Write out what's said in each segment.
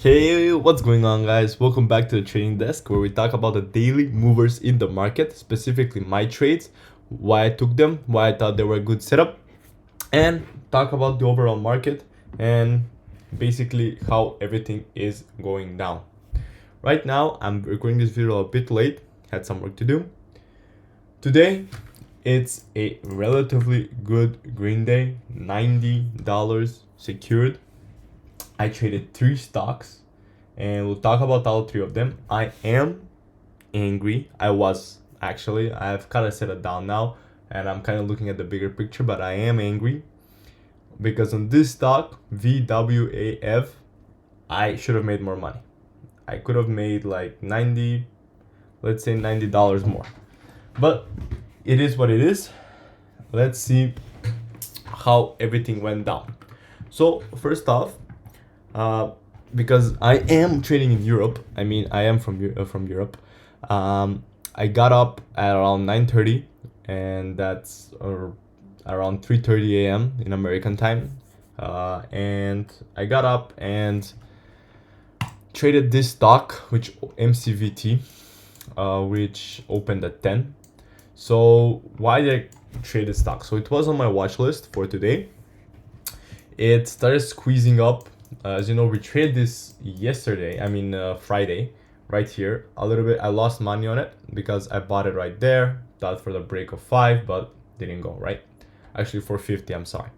Hey, what's going on, guys? Welcome back to the trading desk where we talk about the daily movers in the market, specifically my trades, why I took them, why I thought they were a good setup, and talk about the overall market and basically how everything is going down. Right now, I'm recording this video a bit late, had some work to do. Today, it's a relatively good green day, $90 secured. I traded 3 stocks and we'll talk about all 3 of them. I am angry. I was actually. I've kind of set it down now and I'm kind of looking at the bigger picture, but I am angry because on this stock, VWAF, I should have made more money. I could have made like let's say $90 more. But it is what it is. Let's see how everything went down. So, first off, because I am trading in Europe. I mean, I am from Europe. I got up at around 9:30, and that's around 3:30 a.m. in American time. And I got up and traded this stock, which MCVT, which opened at 10. So why did I trade this stock? So it was on my watch list for today. It started squeezing up. As you know, we traded this yesterday. Friday, right here. A little bit. I lost money on it because I bought it right there. Thought for the break of 5, but didn't go right. Actually, 450. I'm sorry.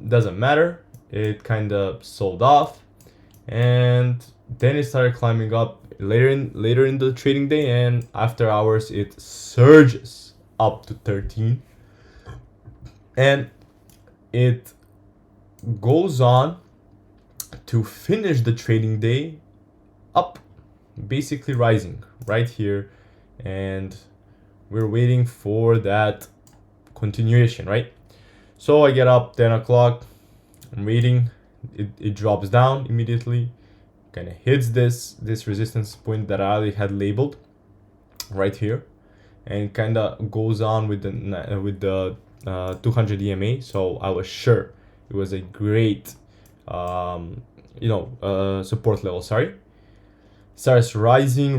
Doesn't matter. It kind of sold off, and then it started climbing up later in the trading day, and after hours it surges up to 13, and it goes on to finish the trading day up, basically rising right here, and we're waiting for that continuation, right? So I get up 10 o'clock, I'm waiting, it drops down immediately, kind of hits this resistance point that I already had labeled right here, and kind of goes on with the 200 EMA. So I was sure it was a great support level. Sorry, starts rising,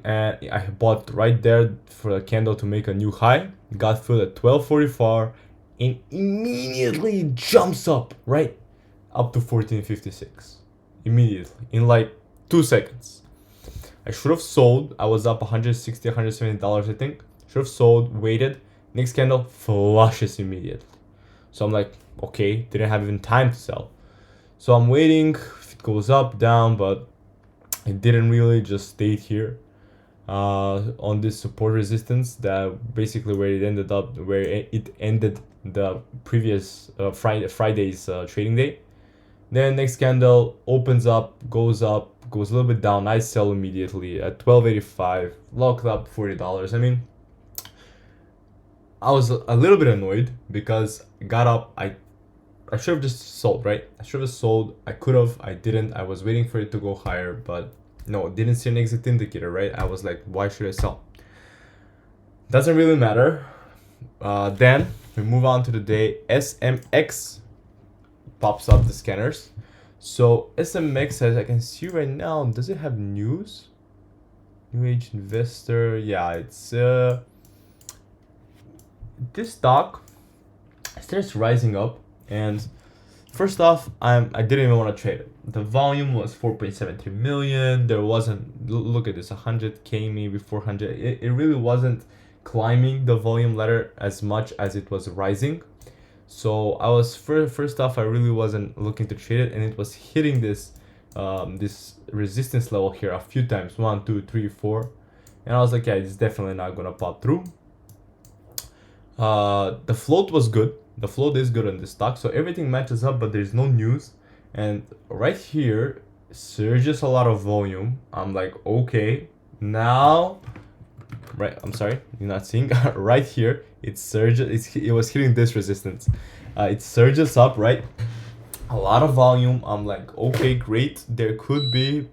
and I bought right there for the candle to make a new high. Got filled at 12.44 and immediately jumps up right up to 14.56 immediately in like 2 seconds. I should have sold. I was up $160, $170, I think. Should have sold, waited. Next candle flushes immediately. So I'm like, okay, didn't have even time to sell. So I'm waiting if it goes up, down, but it didn't really, just stayed here on this support resistance, that basically where it ended the previous Friday's trading day. Then next candle opens up, goes a little bit down. I sell immediately at 12.85, locked up $40. I mean, I was a little bit annoyed because I got up. I should have just sold, right? I should have sold. I could have. I didn't. I was waiting for it to go higher, but no, didn't see an exit indicator, right? I was like, why should I sell? Doesn't really matter. Then we move on to the day. SMX pops up the scanners. So SMX, as I can see right now, does it have news? New age investor. Yeah, it's this stock starts rising up, and first off, I didn't even want to trade it. The volume was 4.73 million. There wasn't, look at this, 100k, maybe 400. It really wasn't climbing the volume ladder as much as it was rising. So I was first off, I really wasn't looking to trade it, and it was hitting this this resistance level here a few times, 1, 2, 3, 4, and I was like, yeah, it's definitely not gonna pop through. The float was good. The float is good on this stock, so everything matches up, but there's no news. And right here surges a lot of volume. I'm like, okay, now, right, I'm sorry, you're not seeing. Right here it surges. It was hitting this resistance. It surges up, right, a lot of volume. I'm like, okay, great, there could be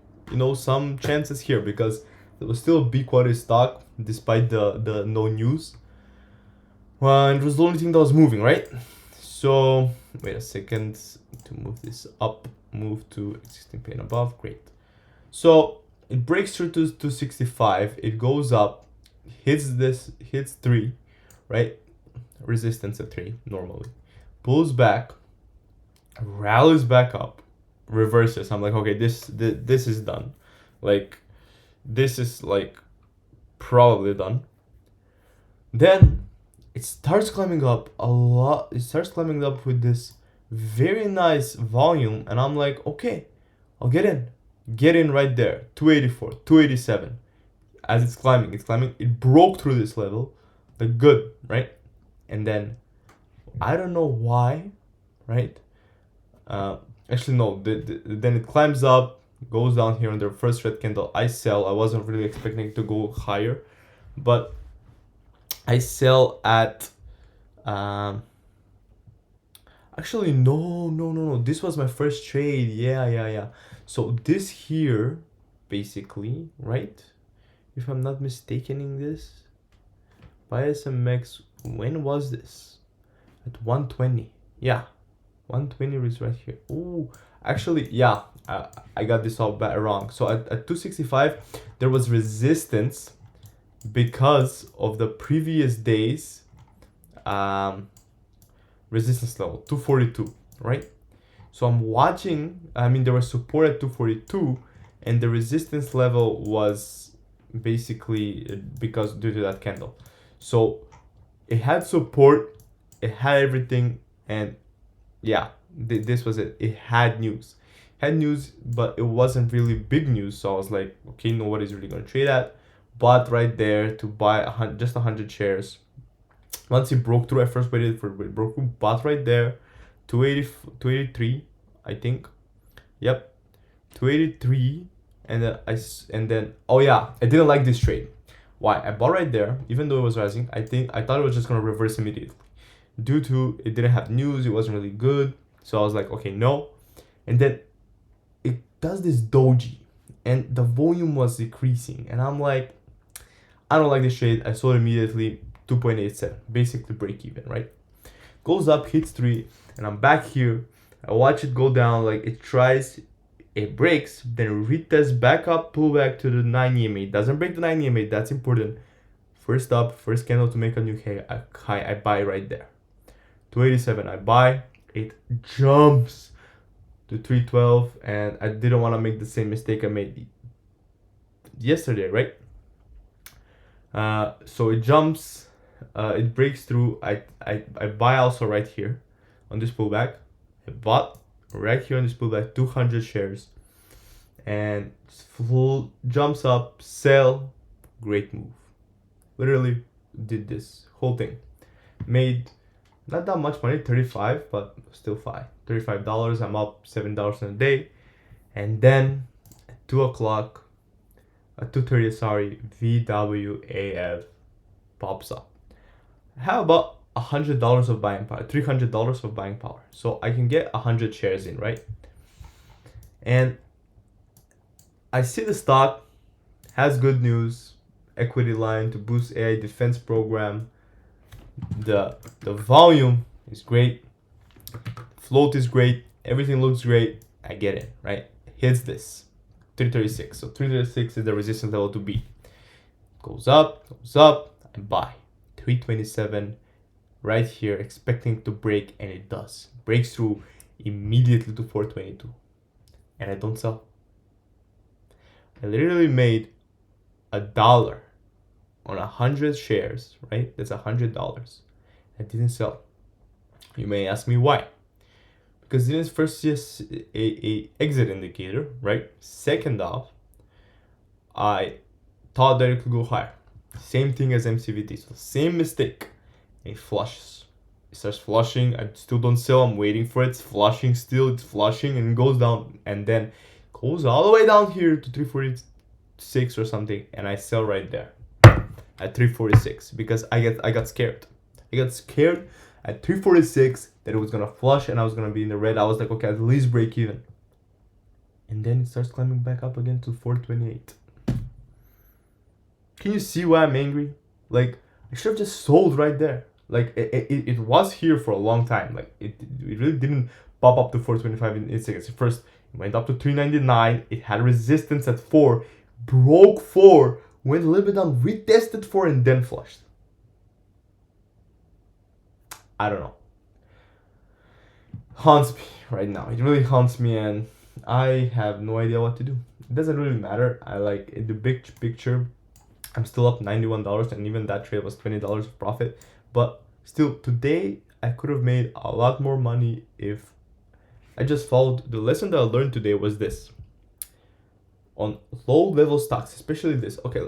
some chances here, because it was still a big quality stock despite the no news. Well, it was the only thing that was moving, right? So wait a second to move this up move to existing pain above. Great. So it breaks through to 265. It goes up, hits 3, right? Resistance at 3 normally. Pulls back, rallies back up, reverses. I'm like, okay, this is done. Like, this is like probably done. Then it starts climbing up a lot. It starts climbing up with this very nice volume, and I'm like, okay, I'll get in. Get in right there. 284, 287. As it's climbing, it broke through this level. Like, good, right? And then I don't know why, right? Actually no, then it climbs up, goes down here on the first red candle. I sell. I wasn't really expecting it to go higher, but I sell at actually no, this was my first trade. Yeah. So this here basically, right, if I'm not mistaken, in this by SMX, when was this? At 120. Yeah, 120 is right here. Oh, actually, yeah, I got this all wrong. So at 265 there was resistance because of the previous days resistance level 242, right? So I'm watching, I mean, there was support at 242 and the resistance level was basically because due to that candle. So it had support, it had everything, and yeah, this was it. It had news. But it wasn't really big news. So I was like, okay, nobody's really gonna trade at. Bought right there to buy just 100 shares. Once it broke through, I first waited for it broke through. Bought right there, 283, I think. Yep, 283, and then oh yeah, I didn't like this trade. Why? I bought right there, even though it was rising. I thought it was just gonna reverse immediately, due to it didn't have news. It wasn't really good. So I was like, okay, no. And then it does this doji, and the volume was decreasing, and I'm like, I don't like this trade. I sold immediately. 2.87, basically break even, right? Goes up, hits 3, and I'm back here. I watch it go down. Like, it tries, it breaks, then retests back up, pull back to the 9 EMA. Doesn't break the 9 EMA. That's important. First up, first candle to make a new high. I buy right there. 287, I buy. It jumps to 312, and I didn't want to make the same mistake I made yesterday, right? So it jumps, it breaks through. I buy also right here on this pullback. I bought right here on this pullback 200 shares, and full jumps up, sell, great move. Literally did this whole thing, made not that much money, 35, but still $35. I'm up $7 in a day. And then at 2 o'clock, at 2:30, sorry, VWAF pops up. I have about $100 of buying power, $300 of buying power. So I can get 100 shares in, right? And I see the stock has good news, equity line to boost AI defense program. The volume is great, float is great, everything looks great. I get it, right? Hits this 336. So 336 is the resistance level to beat. Goes up, and buy 327 right here, expecting to break, and it does. Breaks through immediately to 422, and I don't sell. I literally made $1 on 100 shares, right? That's $100. I didn't sell. You may ask me why. Because this first is a exit indicator, right? Second off, I thought that it could go higher. Same thing as MCVT, so same mistake. It flushes. It starts flushing. I still don't sell. I'm waiting for it. It's flushing still. It's flushing and it goes down, and then goes all the way down here to 346 or something, and I sell right there at 346 because I got scared. I got scared at 346 that it was gonna flush and I was gonna be in the red. I was like, okay, at least break even. And then it starts climbing back up again to 428. Can you see why I'm angry? Like, I should have just sold right there. Like, it was here for a long time. Like, it really didn't pop up to 425 in seconds. First, went up to 399. It had resistance at 4, broke 4, went a little bit down, retested 4, and then flushed. I don't know. Haunts me right now. It really haunts me, and I have no idea what to do. It doesn't really matter. I like in the big picture, I'm still up $91, and even that trade was $20 of profit. But still, today I could have made a lot more money if I just followed. The lesson that I learned today was this: on low level stocks, especially this. Okay,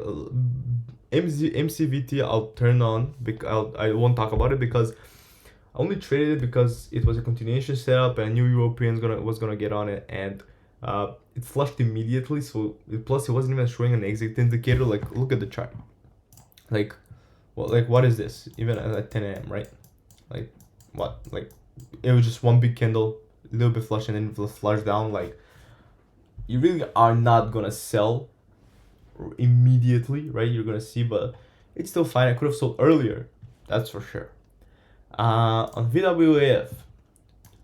MCVT I'll turn on because I won't talk about it because I only traded it because it was a continuation setup and I knew Europeans was gonna get on it, and it flushed immediately. So plus it wasn't even showing an exit indicator. Like, look at the chart. Like, what is this? Even at 10 a.m. right? Like, what? Like, it was just one big candle, a little bit flush, and then flush down. Like, you really are not gonna sell immediately, right? You're gonna see, but it's still fine. I could have sold earlier, that's for sure. On VWAF,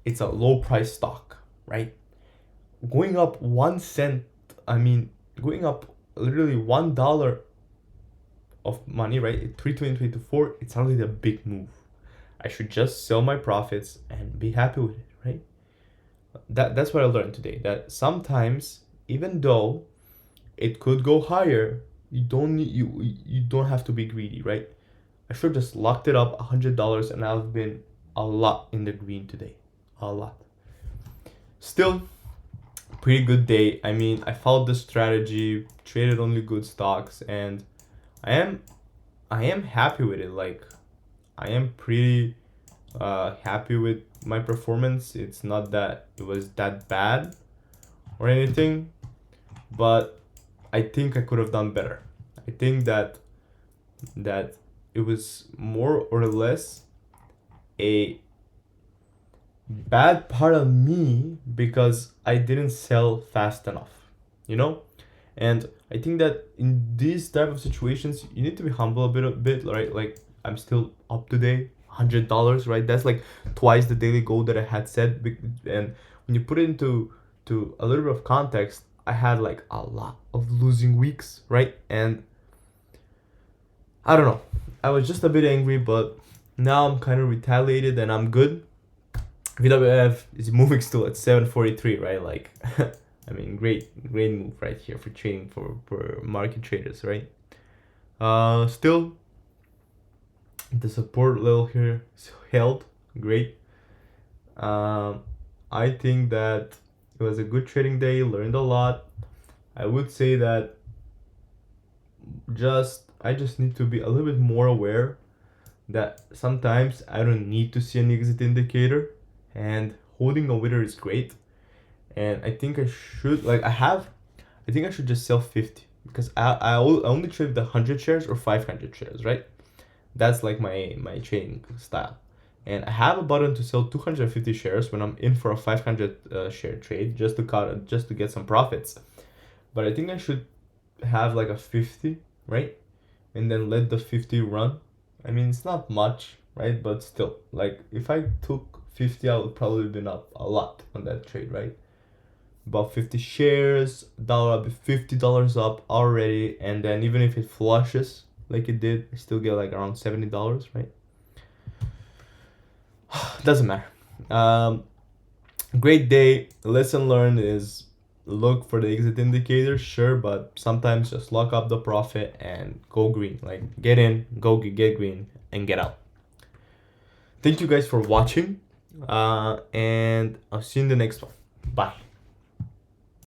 it's a low price stock, right? Going up 1 cent, I mean, going up literally $1 of money, right? 323 to 4, it's not really a big move. I should just sell my profits and be happy with it, right? That's what I learned today, that sometimes even though it could go higher, you don't have to be greedy, right? I should have just locked it up $100 and I've been a lot in the green today. A lot. Still, pretty good day. I mean, I followed the strategy, traded only good stocks, and I am happy with it. Like, I am pretty happy with my performance. It's not that it was that bad or anything, but I think I could have done better. I think that it was more or less a bad part of me because I didn't sell fast enough, you know? And I think that in these type of situations, you need to be humble a bit, right? Like, I'm still up today, $100, right? That's like twice the daily goal that I had set. And when you put it into a little bit of context, I had like a lot of losing weeks, right? And I don't know. I was just a bit angry, but now I'm kind of retaliated and I'm good. VWF is moving still at 743, right? Like, I mean, great move right here for trading for market traders, right? Still, the support level here is held, great. I think that it was a good trading day, learned a lot. I would say that I just need to be a little bit more aware that sometimes I don't need to see an exit indicator, and holding a winner is great. And I think I should, like, I think I should just sell 50 because I only trade the 100 shares or 500 shares, right? That's like my trading style. And I have a button to sell 250 shares when I'm in for a 500 share trade just to get some profits. But I think I should have like a 50, right? And then let the 50 run. I mean, it's not much, right? But still, like, if I took 50, I would probably been up a lot on that trade, right? About 50 shares, $50 up already. And then even if it flushes like it did, I still get like around $70, right? Doesn't matter. Great day. Lesson learned is look for the exit indicator, sure, but sometimes just lock up the profit and go green. Like, get in, go get green, and get out. Thank you guys for watching, and I'll see you in the next one. Bye.